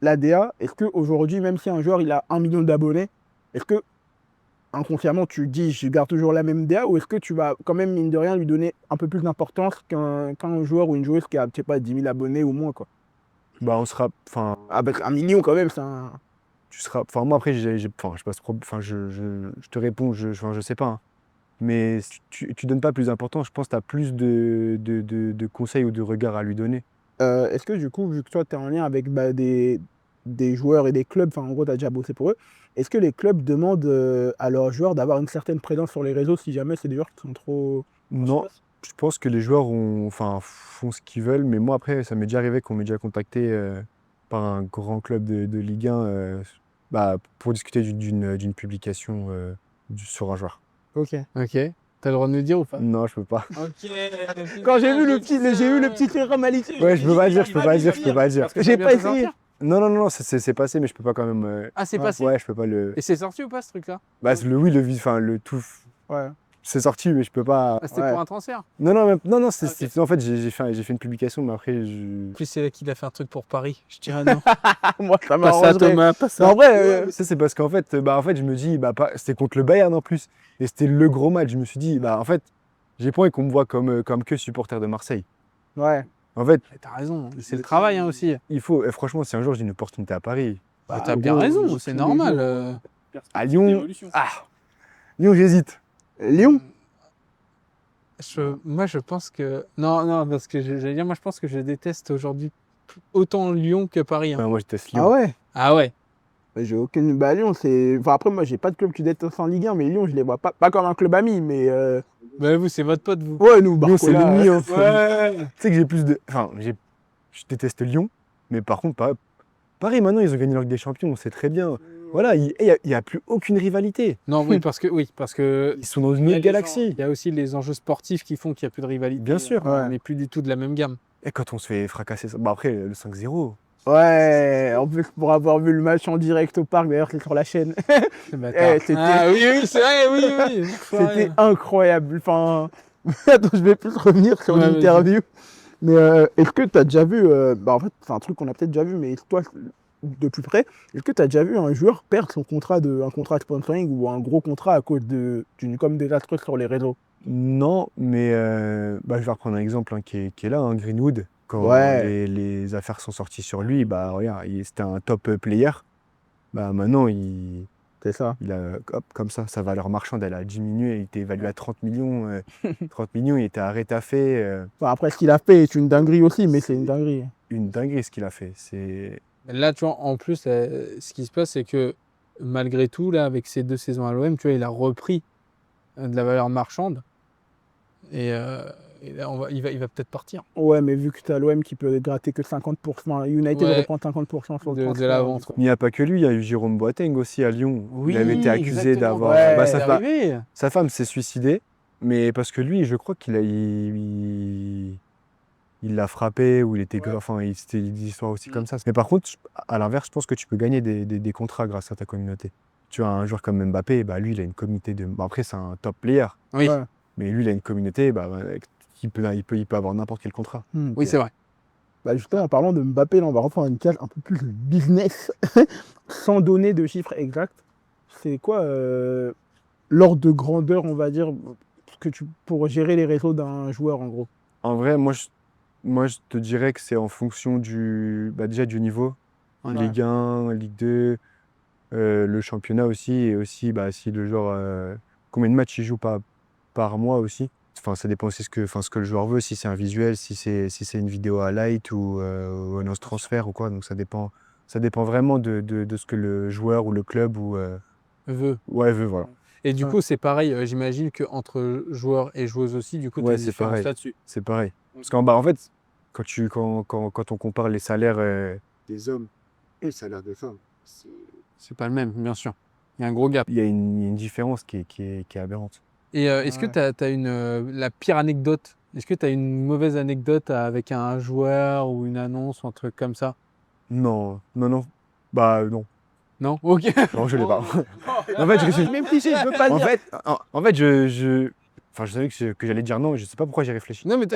l'ADA, est-ce qu'aujourd'hui, même si un joueur il a 1 million d'abonnés, est-ce que inconsciemment tu dis je garde toujours la même DA ou est-ce que tu vas quand même, mine de rien, lui donner un peu plus d'importance qu'un joueur ou une joueuse qui a, je sais pas, 10 000 abonnés ou moins, quoi? Bah, on sera. Enfin, Ah, bah, 1 million quand même, c'est un. tu seras. Enfin, moi après, enfin, je passe trop. Enfin, je te réponds, enfin, je sais pas, hein. Mais si tu donnes pas plus d'importance, je pense que tu as plus de conseils ou de regards à lui donner. Est-ce que du coup, vu que toi, tu es en lien avec bah, des joueurs et des clubs, enfin en gros, tu as déjà bossé pour eux, est-ce que les clubs demandent à leurs joueurs d'avoir une certaine présence sur les réseaux si jamais c'est des joueurs qui sont trop. Non, je pense que les joueurs enfin, font ce qu'ils veulent, mais moi après, ça m'est déjà arrivé qu'on m'ait déjà contacté par un grand club de Ligue 1 bah, pour discuter d'une publication sur un joueur. Ok. Ok. T'as le droit de nous dire ou pas? Non, je peux pas. Ok. Quand j'ai vu le petit terrain malicieux, Ouais, je peux pas dire, je peux pas dire, je peux pas dire. Parce que J'ai ça vient pas de essayé. sortir. Non, c'est passé, mais je peux pas quand même. Ah, c'est Ouais. passé? Ouais, je peux pas le. Et c'est sorti ou pas, ce truc-là? Bah, oui, enfin, le tout. Ouais. C'est sorti, mais je peux pas. Ah, c'était Ouais. pour un transfert? Non, non, Ah, ok. en fait, j'ai fait une publication, mais après, En plus, c'est qu'il a fait un truc pour Paris. Je dirais non. Moi, ça Pas ça, m'arrangerait. Thomas, pas Mais ça. en vrai, Ça, c'est parce qu'en fait, je me dis, c'était contre le Bayern en plus. Et c'était le gros match. Je me suis dit, en fait, j'ai pas envie qu'on me voit comme que supporter de Marseille. ouais. En fait, T'as raison, c'est le travail, hein, aussi. il faut, franchement, si un jour j'ai une opportunité à Paris, Bah, t'as bien gros, raison, tous c'est les normal. jours, à Lyon, Lyon, j'hésite. Lyon? Moi, je pense que. Non, parce que j'allais dire, moi, je pense que je déteste aujourd'hui autant Lyon que Paris, hein. Ouais, moi, je teste Ah Lyon. ouais? Ah ouais. Bah, j'ai aucune. Bah, Lyon, c'est. Enfin, après, moi, j'ai pas de club qui déteste en Ligue 1, mais Lyon, je les vois pas comme un club ami, mais. Bah, vous, c'est votre pote, vous. Ouais, nous, Lyon, c'est Barcola. l'ennemi, hein. Ouais. Tu sais que j'ai plus de. Enfin, je déteste Lyon, mais par contre, Paris, maintenant, ils ont gagné la Ligue des Champions, on sait très bien. Voilà, il y a plus aucune rivalité. Non, oui, parce que Ils sont dans une il y a autre les galaxie. il y a aussi les enjeux sportifs qui font qu'il n'y a plus de rivalité. Bien sûr. On Ouais. n'est plus du tout de la même gamme. Et quand on se fait fracasser, bah après, le 5-0. Ouais, en plus, pour avoir vu le match en direct au parc, d'ailleurs, c'est sur la chaîne. Ce bâtard. C'était- Ah oui, c'est vrai, oui. C'était incroyable. Enfin, attends, je vais plus revenir sur Ouais, l'interview. Mais est-ce que tu as déjà vu, bah en fait, c'est un truc qu'on a peut-être déjà vu, mais toi, de plus près, est-ce que tu as déjà vu un joueur perdre un contrat de sponsoring ou un gros contrat à cause d'une com désastreuse sur les réseaux? Non, mais je vais reprendre un exemple qui est là, hein, Greenwood. Quand Ouais. les affaires sont sorties sur lui, regarde, c'était un top player. Maintenant, C'est ça. hop, comme ça, sa valeur marchande, elle a diminué. Il était évalué à 30 millions. 30 millions, il était à rétafé. Enfin, après, ce qu'il a fait est une dinguerie aussi, mais c'est une dinguerie. Une dinguerie ce qu'il a fait. C'est Là, tu vois, en plus, ce qui se passe, c'est que malgré tout, là, avec ces 2 saisons à l'OM, tu vois, il a repris de la valeur marchande. Et là, il va peut-être partir Ouais, mais vu que tu as l'OM qui peut gratter que 50%, United Ouais. reprend 50% sur le de transfert. la vente. Il n'y a pas que lui, il y a eu Jérôme Boateng aussi à Lyon. Il avait été accusé exactement. d'avoir. Ouais, Bah, c'est sa, fa- arrivé. sa femme s'est suicidée, mais parce que lui, je crois il l'a frappé ou il était. Ouais. Enfin, c'était des histoires aussi comme ça. Mais par contre, à l'inverse, je pense que tu peux gagner des contrats grâce à ta communauté. Tu as un joueur comme Mbappé, lui, il a une communauté de. Après, c'est un top player, Oui, Ouais. mais lui, il a une communauté, il peut avoir n'importe quel contrat. Ok. oui, c'est vrai. Bah justement, en parlant de Mbappé, là, on va rentrer dans une case un peu plus business, sans donner de chiffres exacts. C'est quoi l'ordre de grandeur, on va dire, pour gérer les réseaux d'un joueur, en gros? En vrai, moi, je te dirais que c'est en fonction déjà du niveau. Ouais. Ligue 1, Ligue 2, le championnat aussi, et aussi si le joueur, combien de matchs il joue par mois aussi. Enfin, ça dépend aussi ce que le joueur veut, si c'est un visuel, si c'est une vidéo highlight ou un transfert ou quoi. Donc ça dépend vraiment de ce que le joueur ou le club Veut. veut, voilà. Et du Ouais. coup, c'est pareil, j'imagine qu'entre joueurs et joueuses aussi, du coup, tu as Ouais, une c'est différence pareil. là-dessus. C'est pareil. Parce en fait, quand on compare les salaires des hommes et le salaire des femmes, C'est pas le même, bien sûr. Il y a un gros gap. il y a une différence qui est aberrante. Et est-ce que Ouais. tu as la pire anecdote? Est-ce que tu as une mauvaise anecdote avec un joueur ou une annonce ou un truc comme ça? Non, non, non. Bah non. Non? Ok. Non, je l'ai pas. En fait, je réfléchis. Même si je peux pas le En dire. fait, enfin, je savais que j'allais dire non, et je sais pas pourquoi j'ai réfléchi. Non, mais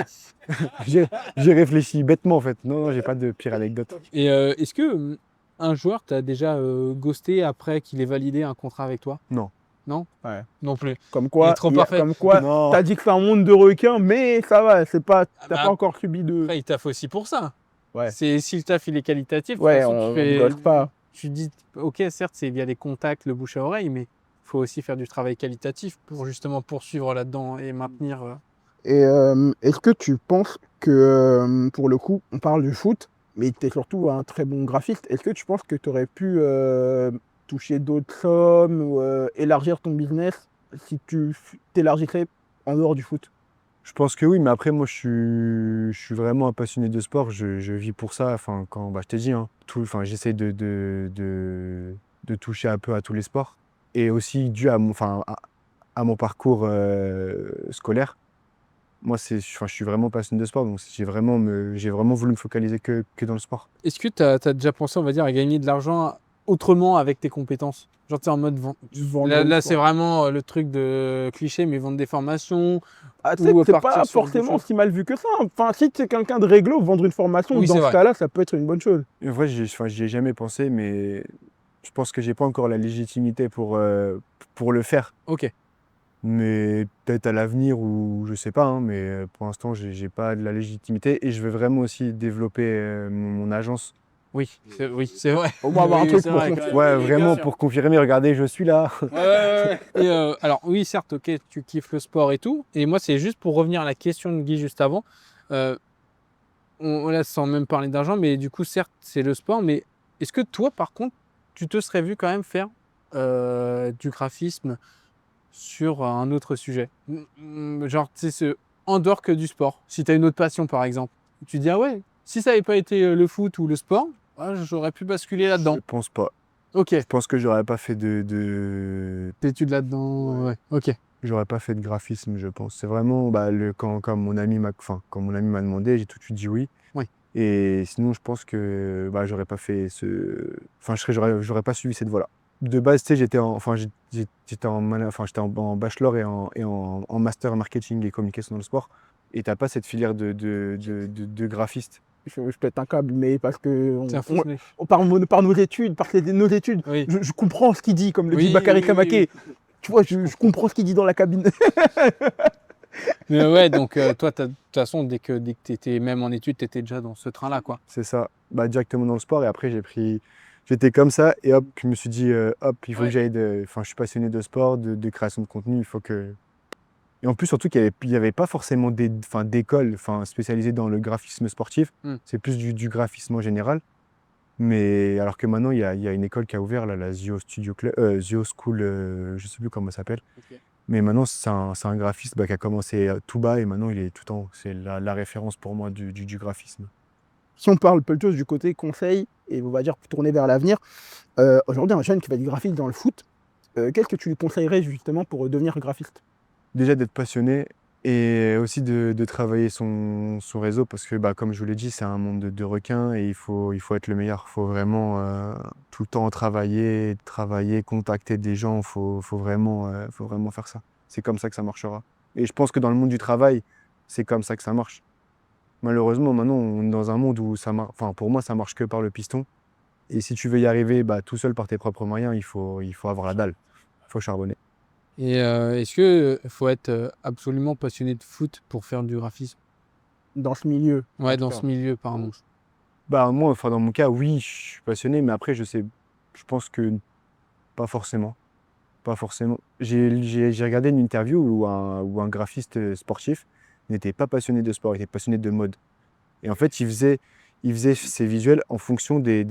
J'ai réfléchi bêtement en fait. Non, non, j'ai pas de pire anecdote. Et est-ce que un joueur t'a déjà ghosté après qu'il ait validé un contrat avec toi? Non. Non? Ouais. Non plus. Comme Il est quoi, trop parfait. Non. t'as dit que c'est un monde de requins, mais ça va, t'as bah, pas encore subi de. Après, il taffe aussi pour ça. Ouais. Si le taf il est qualitatif, de toute Ouais, façon, on rigole pas. tu dis, ok, certes, c'est via les contacts, le bouche à oreille, mais il faut aussi faire du travail qualitatif pour justement poursuivre là-dedans et maintenir. Et est-ce que tu penses que, pour le coup, on parle du foot, mais tu es surtout un très bon graphiste, est-ce que tu penses que tu aurais pu toucher d'autres sommes ou élargir ton business si tu t'élargissais en dehors du foot? Je pense que oui, mais après, moi, je suis vraiment un passionné de sport. Je vis pour ça. Enfin, je t'ai dit, hein, enfin, j'essaie de toucher un peu à tous les sports. Et aussi, dû à mon parcours scolaire, moi, enfin, je suis vraiment passionné de sport. Donc, j'ai vraiment voulu me focaliser que dans le sport. Est-ce que tu as déjà pensé, on va dire, à gagner de l'argent autrement avec tes compétences? Genre, tu es en mode Vendre Là, le c'est sport. vraiment le truc de cliché, mais vendre des formations Ah, tu sais ou que c'est partir pas sur d'autres forcément choses. si mal vu que ça. Enfin, si tu es quelqu'un de réglo, vendre une formation, Oui, dans c'est ce vrai. cas-là, ça peut être une bonne chose. En vrai, j'y ai jamais pensé, mais je pense que j'ai pas encore la légitimité pour le faire. Ok. Mais peut-être à l'avenir ou je sais pas, hein, mais pour l'instant, j'ai pas de la légitimité et je veux vraiment aussi développer mon agence. Oui, c'est vrai. Au moins avoir un truc c'est pour vrai, confirmer. quand même. Ouais, Oui, bien vraiment sûr. pour confirmer, regardez, je suis là. Ouais. Et alors, oui, certes, ok, tu kiffes le sport et tout. Et moi, c'est juste pour revenir à la question de Guy juste avant. Euh, là, sans même parler d'argent, mais du coup, certes, c'est le sport. Mais est-ce que toi, par contre, tu te serais vu quand même faire du graphisme sur un autre sujet? Genre, tu sais, en dehors que du sport. Si tu as une autre passion, par exemple. Tu dis, ah ouais, si ça n'avait pas été le foot ou le sport, j'aurais pu basculer là-dedans. Je pense pas. Ok. Je pense que j'aurais pas fait D'études là-dedans, ouais. Ok. j'aurais pas fait de graphisme, je pense. C'est vraiment quand mon ami quand mon ami m'a demandé, j'ai tout de suite dit oui. Oui. Et sinon, je pense que j'aurais pas fait enfin, j'aurais pas suivi cette voie-là. De base, tu sais, j'étais en bachelor et en master marketing et communication dans le sport. Et t'as pas cette filière de graphiste. Je pète un câble, mais parce que C'est un fou. par nos études, nos études, Oui. je comprends ce qu'il dit, comme le Oui, dit Bakary oui, Kamake. oui. Tu vois, je comprends ce qu'il dit dans la cabine. Mais ouais, donc toi, de toute façon, dès que tu étais même en études, tu étais déjà dans ce train-là, quoi. C'est ça. Directement dans le sport. Et après, j'étais comme ça. Et hop, je me suis dit, hop, il faut Ouais. que j'aille enfin, je suis passionné de sport, de création de contenu. Il faut que. Et en plus, surtout qu'il y avait pas forcément d'école spécialisée dans le graphisme sportif. C'est plus du graphisme en général. Mais alors que maintenant, il y a une école qui a ouvert, là, la Zio Studio Club, Zio School, je sais plus comment ça s'appelle. Ok. Mais maintenant, c'est un graphiste qui a commencé tout bas et maintenant, il est tout en haut. C'est la référence pour moi du graphisme. Si on parle plutôt du côté conseil, et on va dire tourner vers l'avenir, aujourd'hui, un jeune qui fait du graphisme dans le foot, qu'est-ce que tu lui conseillerais justement pour devenir graphiste? Déjà d'être passionné et aussi de travailler son réseau parce que comme je vous l'ai dit, c'est un monde de requins et il faut être le meilleur. Il faut vraiment tout le temps travailler, contacter des gens. Il faut vraiment faire ça. C'est comme ça que ça marchera. Et je pense que dans le monde du travail, c'est comme ça que ça marche. Malheureusement, maintenant, on est dans un monde où enfin, pour moi, ça marche que par le piston. Et si tu veux y arriver tout seul par tes propres moyens, il faut avoir la dalle. Il faut charbonner. Et est-ce que faut être absolument passionné de foot pour faire du graphisme? Dans ce milieu. Ouais, en tout dans cas. ce milieu, pardon. Moi, enfin, dans mon cas, oui, je suis passionné, mais après, je pense que pas forcément. pas forcément. J'ai regardé une interview où un graphiste sportif n'était pas passionné de sport, il était passionné de mode. Et en fait, il faisait ses visuels en fonction des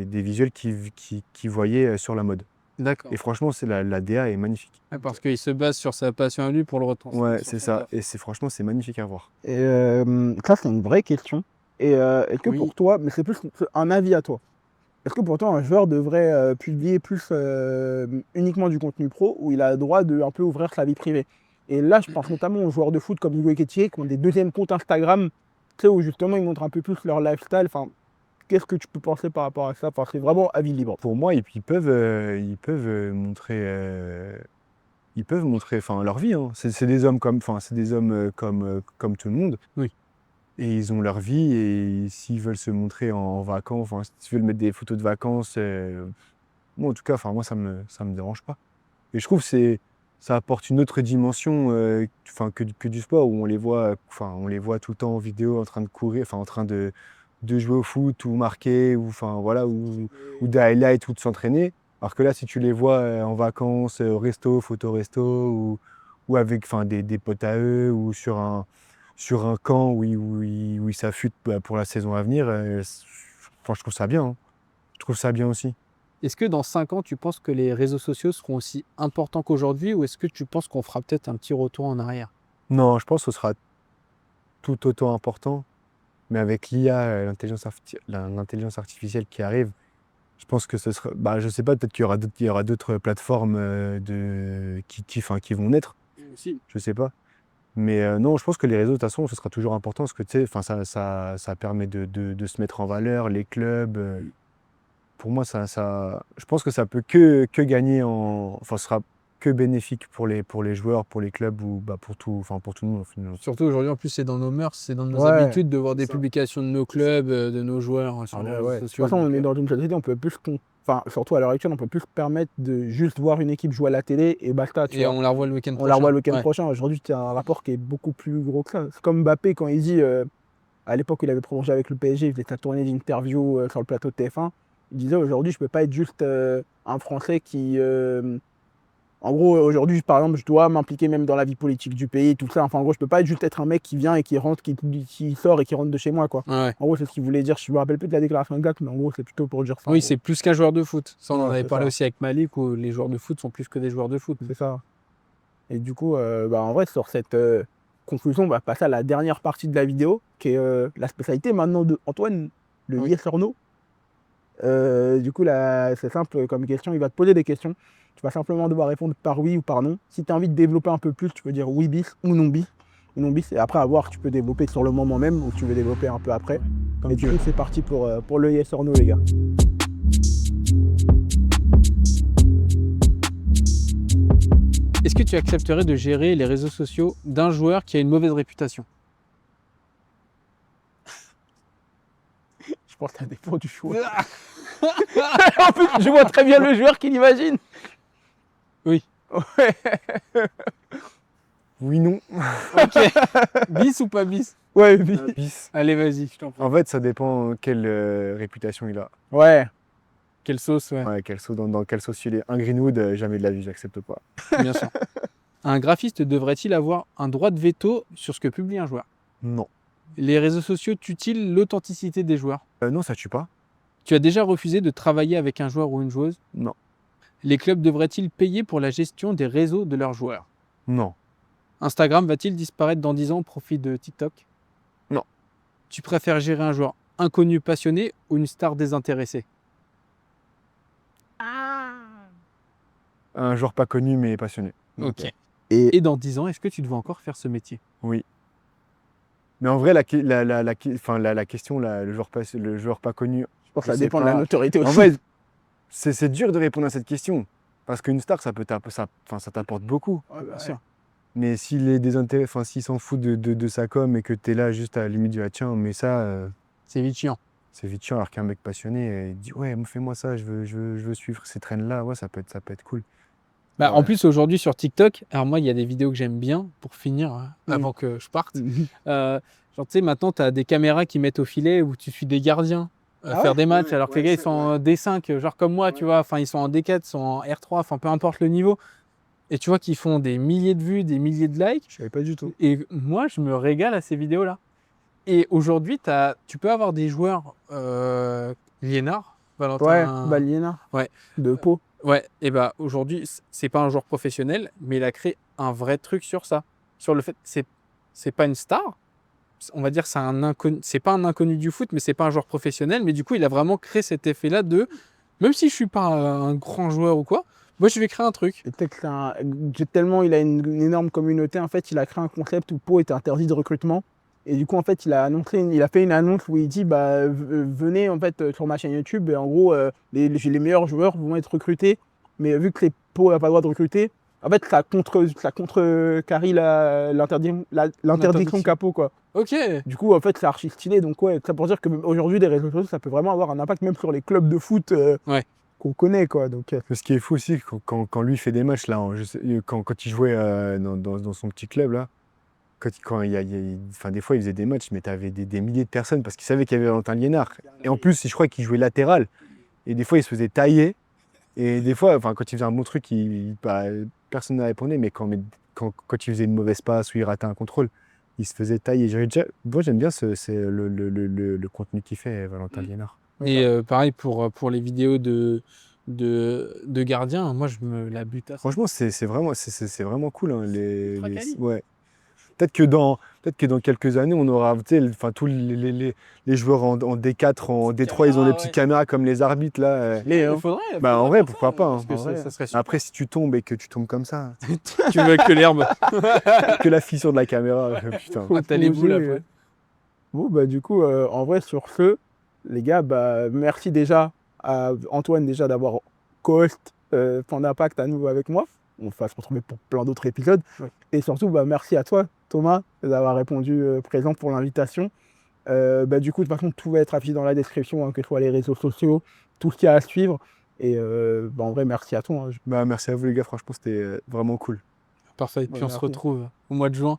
visuels qu'il voyait sur la mode. D'accord. Et franchement, la DA est magnifique. Ouais, parce qu'il se base sur sa passion à lui pour le retranscrire Ouais, sur c'est son ça. graphe. Et franchement, c'est magnifique à voir. Et ça, c'est une vraie question. Et est-ce que Oui. pour toi, mais c'est plus un avis à toi, est-ce que pour toi, un joueur devrait publier plus uniquement du contenu pro ou il a le droit de un peu ouvrir sa vie privée? Et là, je pense notamment aux joueurs de foot comme Hugo Ekitike qui ont des deuxièmes comptes Instagram, tu sais, où justement ils montrent un peu plus leur lifestyle. Enfin, qu'est-ce que tu peux penser par rapport à ça? Enfin, c'est vraiment avis libre. Pour moi, ils peuvent montrer enfin, leur vie. Hein. C'est des hommes comme tout le monde. Oui. Et ils ont leur vie et s'ils veulent se montrer en vacances, enfin, s'ils veulent mettre des photos de vacances, moi en tout cas, enfin, moi ça me dérange pas. Et je trouve que ça apporte une autre dimension enfin, que du sport où on les voit tout le temps en vidéo en train de courir, enfin en train de jouer au foot ou marquer ou enfin voilà ou des highlights ou de s'entraîner. Alors que là, si tu les vois en vacances, au resto, photo resto ou avec enfin, des potes à eux ou sur un camp où ils s'affûtent pour la saison à venir, enfin, je trouve ça bien. Hein. Je trouve ça bien aussi. Est-ce que dans 5 ans, tu penses que les réseaux sociaux seront aussi importants qu'aujourd'hui ou est-ce que tu penses qu'on fera peut-être un petit retour en arrière? Non, je pense que ce sera tout autant important, mais avec l'IA, l'intelligence artificielle qui arrive, je pense que ce sera. Bah, je sais pas, peut-être qu'il y aura d'autres plateformes qui vont naître, Si. je sais pas. Mais non, je pense que les réseaux, de toute façon, ce sera toujours important parce que tu sais, enfin, ça permet de se mettre en valeur, les clubs. Pour moi, je pense que ça peut que gagner enfin, ce sera que bénéfique pour les joueurs, pour les clubs ou bah, pour tout le monde. Finalement. Surtout aujourd'hui, en plus, c'est dans nos mœurs, c'est dans nos Ouais, habitudes de voir des c'est ça. publications de nos clubs, de nos joueurs sur les réseaux De toute sociaux. façon, on donc, est dans une société, on peut plus, enfin, surtout à l'heure actuelle, on peut plus se permettre de juste voir une équipe jouer à la télé et basta, tu et vois. on la revoit le week-end On prochain. la revoit le week-end Ouais. prochain. Aujourd'hui, c'est un rapport qui est beaucoup plus gros que ça. C'est comme Mbappé quand il dit, à l'époque où il avait prolongé avec le PSG, il faisait sa tournée d'interview sur le plateau de TF1. Il disait aujourd'hui, je peux pas être juste un Français qui. En gros, aujourd'hui, par exemple, je dois m'impliquer même dans la vie politique du pays, tout ça. Enfin, en gros, je peux pas juste être un mec qui vient et qui rentre, qui sort et qui rentre de chez moi, quoi. Ouais. En gros, c'est ce qu'il voulait dire. Je me rappelle plus de la déclaration exacte, mais en gros, c'est plutôt pour dire ça. Oui, c'est plus qu'un joueur de foot. Ça, on en Ouais, avait c'est parlé ça. aussi avec Malik, où les joueurs de foot sont plus que des joueurs de foot. C'est ça. Et du coup, en vrai, sur cette conclusion, on va passer à la dernière partie de la vidéo, qui est la spécialité maintenant de Antoine, le Oui. yes or no. Du coup, là, c'est simple comme question. Il va te poser des questions. Tu vas simplement devoir répondre par oui ou par non. Si tu as envie de développer un peu plus, tu peux dire oui bis ou non bis. Ou non bis. Et après, à voir, tu peux développer sur le moment même ou tu veux développer un peu après. Et du coup, c'est parti pour le yes or no, les gars. Est-ce que tu accepterais de gérer les réseaux sociaux d'un joueur qui a une mauvaise réputation? Je pense que ça dépend du choix. En plus, je vois très bien le joueur qui l'imagine. Oui. Ouais. Oui, non. Ok. Bis ou pas bis? Ouais, bis. Bis. Allez, vas-y, je t'en prie. En fait, ça dépend quelle réputation il a. Ouais. Quelle sauce, ouais, Ouais, dans quelle sauce il est. Un Greenwood, jamais de la vie, j'accepte pas. bien sûr. Un graphiste devrait-il avoir un droit de veto sur ce que publie un joueur? Non. Les réseaux sociaux tuent-ils l'authenticité des joueurs? Non, ça tue pas. Tu as déjà refusé de travailler avec un joueur ou une joueuse? Non. Les clubs devraient-ils payer pour la gestion des réseaux de leurs joueurs? Non. Instagram va-t-il disparaître dans 10 ans au profit de TikTok? Non. Tu préfères gérer un joueur inconnu passionné ou une star désintéressée? Un joueur pas connu mais passionné. Ok. Et Et dans 10 ans, est-ce que tu dois encore faire ce métier? Oui. Mais en vrai, la question, le joueur pas connu, je pense Je que ça sais dépend de la pas. notoriété aussi. en vrai, c'est dur de répondre à cette question. Parce qu'une star, ça t'apporte beaucoup. Ouais, Bien sûr. Mais s'il est désintéressé, enfin, s'il s'en fout de sa com et que tu es là juste à la limite du tiens, mais ça, C'est vite chiant. c'est vite chiant. Alors qu'un mec passionné, il dit ouais, fais-moi ça, je veux suivre ces trends-là, ouais, ça peut être cool. Bah, Ouais. En plus, aujourd'hui sur TikTok, alors moi, il y a des vidéos que j'aime bien pour finir, avant que je parte. Genre, tu sais, maintenant, tu as des caméras qui mettent au filet où tu suis des gardiens Ah faire ouais? des matchs, Ouais, alors que les ouais, gars, ils c'est sont en D5, genre comme moi, tu vois. Enfin, ils sont en D4, ils sont en R3, enfin, peu importe le niveau. Et tu vois qu'ils font des milliers de vues, des milliers de likes. Je savais pas du tout. Et moi, je me régale à ces vidéos-là. Et aujourd'hui, tu peux avoir des joueurs Liénard, Ouais, Valentin. Baliena, Ouais, de Pau. ouais. Et bah aujourd'hui, c'est pas un joueur professionnel, mais il a créé un vrai truc sur ça, sur le fait, c'est pas une star. On va dire c'est un inconnu, c'est pas un inconnu du foot, mais c'est pas un joueur professionnel. Mais du coup, il a vraiment créé cet effet-là de, même si je suis pas un grand joueur ou quoi, moi je vais créer un truc. Et peut-être que tellement il a une énorme communauté, en fait, il a créé un concept où Pau était interdit de recrutement. Et du coup, en fait, il a fait une annonce où il dit bah, venez en fait sur ma chaîne YouTube. Et en gros, les meilleurs joueurs vont être recrutés. Mais vu que les Pau n'a pas le droit de recruter, en fait, ça contrecarrie l'interdiction qu'a Pau, quoi. Ok. Du coup, en fait, c'est archi stylé. Donc, ouais, ça pour dire que même aujourd'hui, les réseaux sociaux, ça peut vraiment avoir un impact même sur les clubs de foot Ouais. qu'on connaît, quoi. Donc, Ce qui est fou aussi, quand lui fait des matchs, là, quand il jouait dans son petit club, là, enfin, des fois, il faisait des matchs, mais tu avais des milliers de personnes parce qu'il savait qu'il y avait Valentin Liénard. Et en plus, je crois qu'il jouait latéral. Et des fois, il se faisait tailler. Et des fois, enfin, quand il faisait un bon truc, personne ne répondait. Mais quand il faisait une mauvaise passe ou il ratait un contrôle, il se faisait tailler. Moi, j'aime bien le contenu qu'il fait, Valentin Liénard. Et pareil pour les vidéos de gardiens, moi je me la butasse. Franchement, c'est vraiment cool, hein, Ultra quali. ouais. Peut-être que dans quelques années, on aura, tu sais, enfin, tous les joueurs en D4, en D3, ils ont des petites caméras comme les arbitres là. Il faudrait. Bah, en vrai, pourquoi pas, hein. Parce que En vrai. ça serait super. Après, si tu tombes et que tu tombes comme ça, Tu veux que l'herbe. que la fissure de la caméra, putain. Ah, t'as les boules Plonger, après. Bon, bah, du coup, en vrai, sur ce, les gars, bah, merci déjà à Antoine déjà d'avoir co-host Point d'Impact à nouveau avec moi. On va se retrouver pour plein d'autres épisodes. Ouais. Et surtout, bah, merci à toi, Thomas, d'avoir répondu présent pour l'invitation. Bah, du coup, de toute façon, tout va être affiché dans la description, hein, que ce soit les réseaux sociaux, tout ce qu'il y a à suivre. Et bah, en vrai, merci à toi, hein. Bah, merci à vous, les gars, franchement, c'était vraiment cool. Parfait. Puis on se merci. retrouve au mois de juin.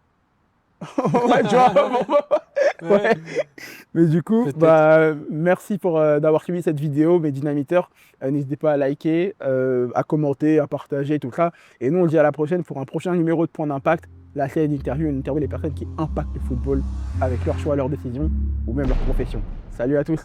Ouais, tu vois, ouais. Mais du coup, Peut-être. bah, merci pour d'avoir suivi cette vidéo, mes dynamiteurs. N'hésitez pas à liker, à commenter, à partager, tout ça. Et nous, on se dit à la prochaine pour un prochain numéro de Point d'Impact. La série d'interview, on interviewe les personnes qui impactent le football avec leurs choix, leurs décisions ou même leur profession. Salut à tous!